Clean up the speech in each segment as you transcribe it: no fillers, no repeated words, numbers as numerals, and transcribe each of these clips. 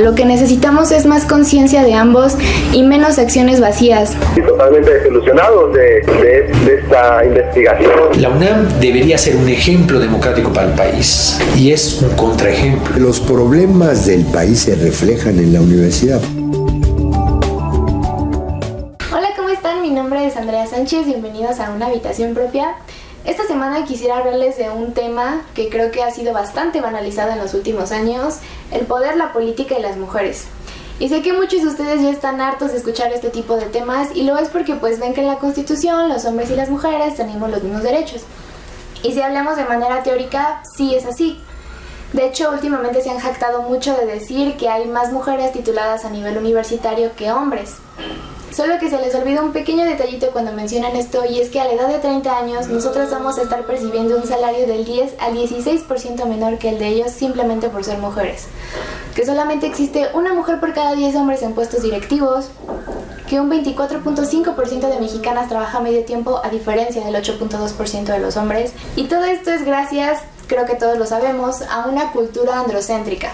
Lo que necesitamos es más conciencia de ambos y menos acciones vacías. Totalmente desilusionados de esta investigación. La UNAM debería ser un ejemplo democrático para el país y es un contraejemplo. Los problemas del país se reflejan en la universidad. Hola, ¿cómo están? Mi nombre es Andrea Sánchez, bienvenidos a Una Habitación Propia. Esta semana quisiera hablarles de un tema que creo que ha sido bastante banalizado en los últimos años, el poder, la política y las mujeres. Y sé que muchos de ustedes ya están hartos de escuchar este tipo de temas y lo es porque pues ven que en la Constitución los hombres y las mujeres tenemos los mismos derechos. Y si hablamos de manera teórica, sí es así. De hecho, últimamente se han jactado mucho de decir que hay más mujeres tituladas a nivel universitario que hombres. Solo que se les olvida un pequeño detallito cuando mencionan esto, y es que a la edad de 30 años nosotras vamos a estar percibiendo un salario del 10 al 16% menor que el de ellos simplemente por ser mujeres. Que solamente existe una mujer por cada 10 hombres en puestos directivos, que un 24.5% de mexicanas trabaja medio tiempo a diferencia del 8.2% de los hombres. Y todo esto es gracias, creo que todos lo sabemos, a una cultura androcéntrica.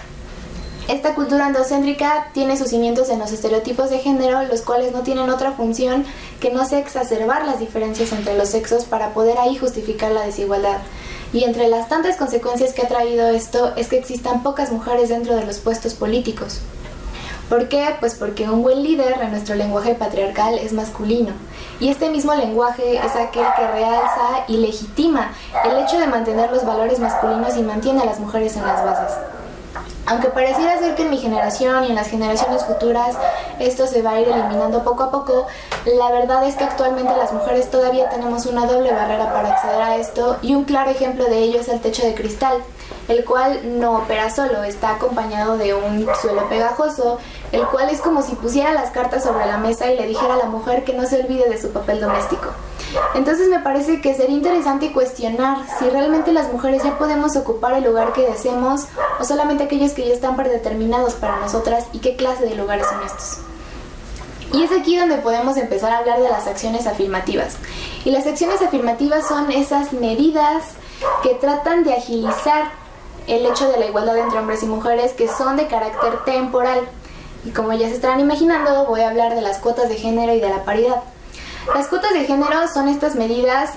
Esta cultura androcéntrica tiene sus cimientos en los estereotipos de género, los cuales no tienen otra función que no sea exacerbar las diferencias entre los sexos para poder ahí justificar la desigualdad. Y entre las tantas consecuencias que ha traído esto es que existan pocas mujeres dentro de los puestos políticos. ¿Por qué? Pues porque un buen líder en nuestro lenguaje patriarcal es masculino. Y este mismo lenguaje es aquel que realza y legitima el hecho de mantener los valores masculinos y mantiene a las mujeres en las bases. Aunque pareciera ser que en mi generación y en las generaciones futuras esto se va a ir eliminando poco a poco, la verdad es que actualmente las mujeres todavía tenemos una doble barrera para acceder a esto, y un claro ejemplo de ello es el techo de cristal, el cual no opera solo, está acompañado de un suelo pegajoso, el cual es como si pusiera las cartas sobre la mesa y le dijera a la mujer que no se olvide de su papel doméstico. Entonces me parece que sería interesante cuestionar si realmente las mujeres ya podemos ocupar el lugar que deseemos o solamente aquellos que ya están predeterminados para nosotras, y qué clase de lugares son estos. Y es aquí donde podemos empezar a hablar de las acciones afirmativas. Y las acciones afirmativas son esas medidas que tratan de agilizar el hecho de la igualdad entre hombres y mujeres, que son de carácter temporal. Y como ya se estarán imaginando, voy a hablar de las cuotas de género y de la paridad. Las cuotas de género son estas medidas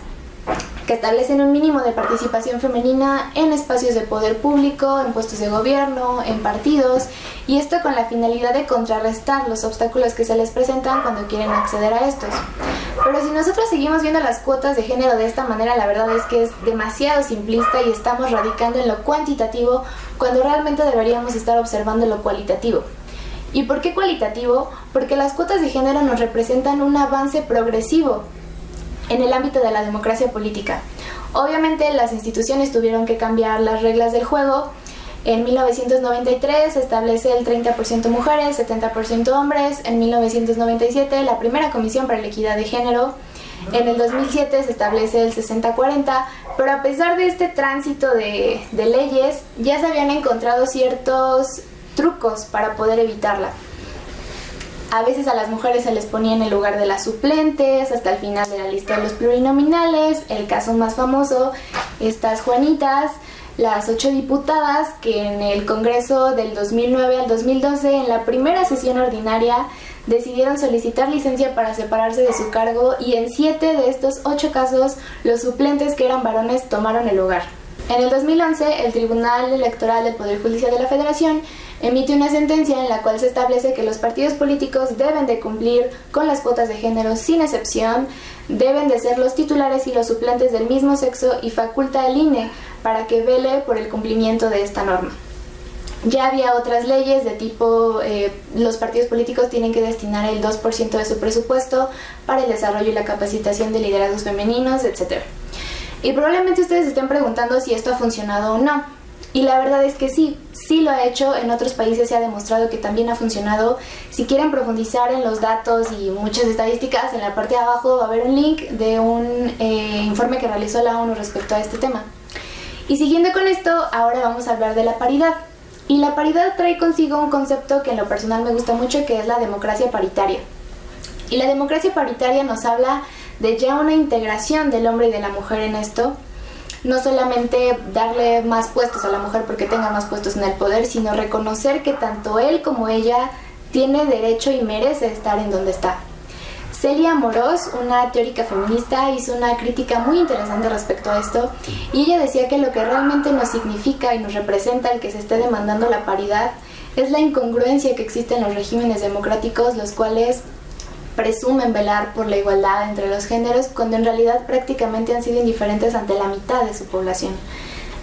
que establecen un mínimo de participación femenina en espacios de poder público, en puestos de gobierno, en partidos, y esto con la finalidad de contrarrestar los obstáculos que se les presentan cuando quieren acceder a estos. Pero si nosotros seguimos viendo las cuotas de género de esta manera, la verdad es que es demasiado simplista y estamos radicando en lo cuantitativo cuando realmente deberíamos estar observando lo cualitativo. ¿Y por qué cualitativo? Porque las cuotas de género nos representan un avance progresivo en el ámbito de la democracia política. Obviamente las instituciones tuvieron que cambiar las reglas del juego. En 1993 se establece el 30% mujeres, 70% hombres. En 1997 la primera Comisión para la Equidad de Género. En el 2007 se establece el 60-40, pero a pesar de este tránsito de leyes, ya se habían encontrado ciertos trucos para poder evitarla. A veces a las mujeres se les ponía en el lugar de las suplentes hasta el final de la lista de los plurinominales. El caso más famoso, estas Juanitas, las 8 diputadas que en el Congreso del 2009 al 2012, en la primera sesión ordinaria, decidieron solicitar licencia para separarse de su cargo, y en 7 de estos 8 casos los suplentes, que eran varones, tomaron el lugar. En el 2011, el Tribunal Electoral del Poder Judicial de la Federación emite una sentencia en la cual se establece que los partidos políticos deben de cumplir con las cuotas de género sin excepción, deben de ser los titulares y los suplentes del mismo sexo, y faculta al INE para que vele por el cumplimiento de esta norma. Ya había otras leyes de tipo, los partidos políticos tienen que destinar el 2% de su presupuesto para el desarrollo y la capacitación de liderazgos femeninos, etc. Y probablemente ustedes estén preguntando si esto ha funcionado o no. Y la verdad es que sí lo ha hecho. En otros países se ha demostrado que también ha funcionado. Si quieren profundizar en los datos y muchas estadísticas, en la parte de abajo va a haber un link de un informe que realizó la ONU respecto a este tema. Y siguiendo con esto, ahora vamos a hablar de la paridad. Y la paridad trae consigo un concepto que en lo personal me gusta mucho, que es la democracia paritaria. Y la democracia paritaria nos habla de ya una integración del hombre y de la mujer en esto, no solamente darle más puestos a la mujer porque tenga más puestos en el poder, sino reconocer que tanto él como ella tiene derecho y merece estar en donde está. Celia Morós, una teórica feminista, hizo una crítica muy interesante respecto a esto, y ella decía que lo que realmente nos significa y nos representa el que se esté demandando la paridad es la incongruencia que existe en los regímenes democráticos, los cuales presumen velar por la igualdad entre los géneros cuando en realidad prácticamente han sido indiferentes ante la mitad de su población.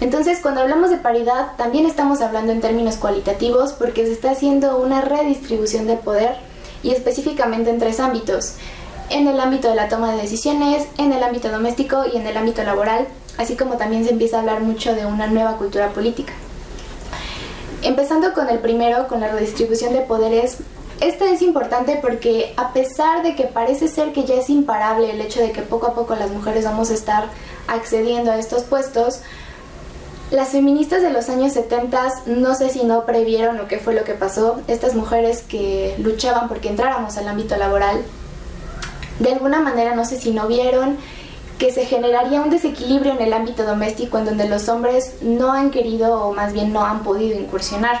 Entonces, cuando hablamos de paridad, también estamos hablando en términos cualitativos porque se está haciendo una redistribución del poder, y específicamente en 3 ámbitos: en el ámbito de la toma de decisiones, en el ámbito doméstico y en el ámbito laboral, así como también se empieza a hablar mucho de una nueva cultura política. Empezando con el primero, con la redistribución de poderes, esta es importante porque a pesar de que parece ser que ya es imparable el hecho de que poco a poco las mujeres vamos a estar accediendo a estos puestos, las feministas de los años 70 no sé si no previeron o qué fue lo que pasó. Estas mujeres que luchaban porque entráramos al ámbito laboral, de alguna manera no sé si no vieron que se generaría un desequilibrio en el ámbito doméstico en donde los hombres no han querido o más bien no han podido incursionar.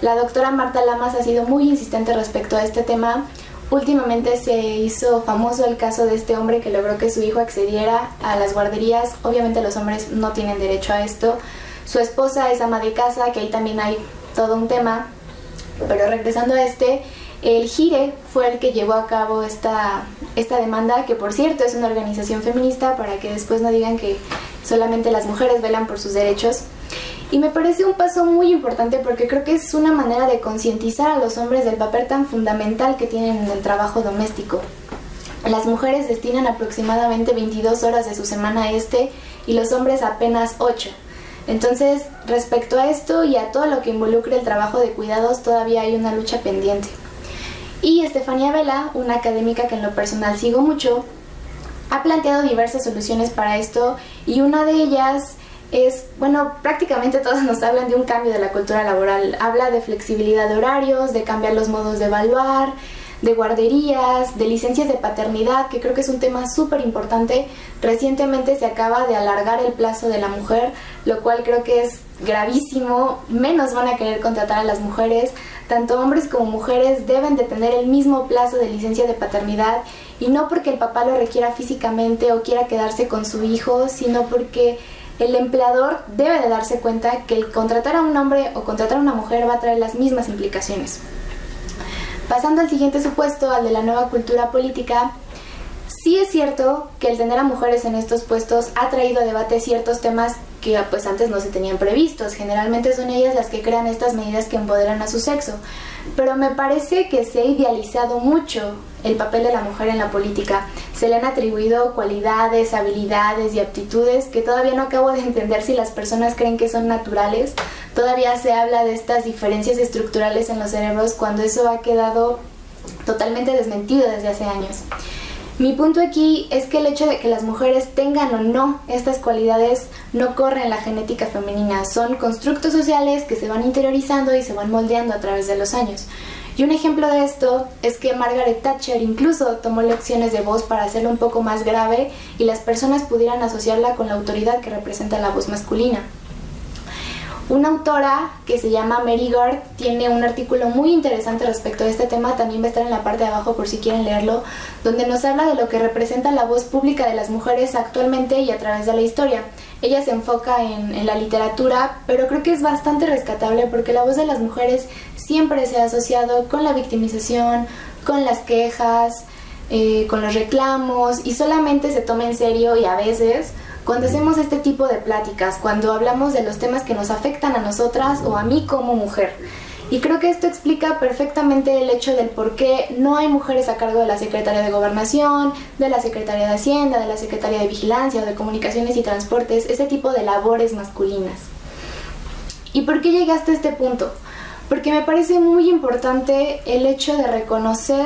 La doctora Marta Lamas ha sido muy insistente respecto a este tema. Últimamente se hizo famoso el caso de este hombre que logró que su hijo accediera a las guarderías. Obviamente los hombres no tienen derecho a esto. Su esposa es ama de casa, que ahí también hay todo un tema. Pero regresando a el GIRE fue el que llevó a cabo esta demanda, que por cierto es una organización feminista, para que después no digan que solamente las mujeres velan por sus derechos. Y me parece un paso muy importante porque creo que es una manera de concientizar a los hombres del papel tan fundamental que tienen en el trabajo doméstico. Las mujeres destinan aproximadamente 22 horas de su semana a y los hombres apenas 8. Entonces, respecto a esto y a todo lo que involucre el trabajo de cuidados, todavía hay una lucha pendiente. Y Estefanía Vela, una académica que en lo personal sigo mucho, ha planteado diversas soluciones para esto, y una de ellas es, prácticamente todas nos hablan de un cambio de la cultura laboral. Habla de flexibilidad de horarios, de cambiar los modos de evaluar, de guarderías, de licencias de paternidad, que creo que es un tema súper importante. Recientemente se acaba de alargar el plazo de la mujer, lo cual creo que es gravísimo. Menos van a querer contratar a las mujeres. Tanto hombres como mujeres deben de tener el mismo plazo de licencia de paternidad, y no porque el papá lo requiera físicamente o quiera quedarse con su hijo, sino porque el empleador debe de darse cuenta que el contratar a un hombre o contratar a una mujer va a traer las mismas implicaciones. Pasando al siguiente supuesto, al de la nueva cultura política, sí es cierto que el tener a mujeres en estos puestos ha traído a debate ciertos temas que pues antes no se tenían previstos. Generalmente son ellas las que crean estas medidas que empoderan a su sexo, pero me parece que se ha idealizado mucho el papel de la mujer en la política. Se le han atribuido cualidades, habilidades y aptitudes que todavía no acabo de entender si las personas creen que son naturales. Todavía se habla de estas diferencias estructurales en los cerebros cuando eso ha quedado totalmente desmentido desde hace años. Mi punto aquí es que el hecho de que las mujeres tengan o no estas cualidades no corre en la genética femenina. Son constructos sociales que se van interiorizando y se van moldeando a través de los años. Y un ejemplo de esto es que Margaret Thatcher incluso tomó lecciones de voz para hacerlo un poco más grave y las personas pudieran asociarla con la autoridad que representa la voz masculina. Una autora que se llama Mary Gard tiene un artículo muy interesante respecto a este tema, también va a estar en la parte de abajo por si quieren leerlo, donde nos habla de lo que representa la voz pública de las mujeres actualmente y a través de la historia. Ella se enfoca en la literatura, pero creo que es bastante rescatable porque la voz de las mujeres siempre se ha asociado con la victimización, con las quejas, con los reclamos, y solamente se toma en serio y a veces cuando hacemos este tipo de pláticas, cuando hablamos de los temas que nos afectan a nosotras o a mí como mujer. Y creo que esto explica perfectamente el hecho del por qué no hay mujeres a cargo de la Secretaría de Gobernación, de la Secretaría de Hacienda, de la Secretaría de Vigilancia o de Comunicaciones y Transportes, ese tipo de labores masculinas. ¿Y por qué llegué hasta este punto? Porque me parece muy importante el hecho de reconocer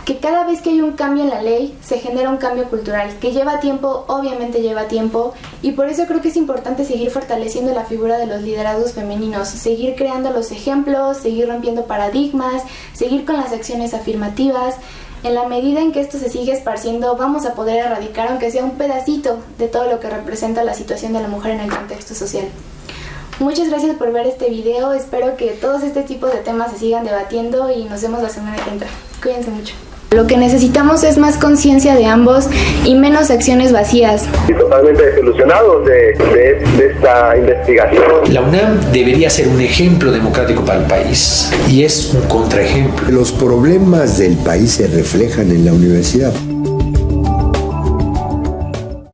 que cada vez que hay un cambio en la ley se genera un cambio cultural, que lleva tiempo, obviamente lleva tiempo, y por eso creo que es importante seguir fortaleciendo la figura de los liderazgos femeninos, seguir creando los ejemplos, seguir rompiendo paradigmas, seguir con las acciones afirmativas. En la medida en que esto se sigue esparciendo, vamos a poder erradicar, aunque sea un pedacito, de todo lo que representa la situación de la mujer en el contexto social. Muchas gracias por ver este video, espero que todos este tipo de temas se sigan debatiendo y nos vemos la semana que entra. Cuídense mucho. Lo que necesitamos es más conciencia de ambos y menos acciones vacías. Y totalmente desilusionados de esta investigación. La UNAM debería ser un ejemplo democrático para el país y es un contraejemplo. Los problemas del país se reflejan en la universidad.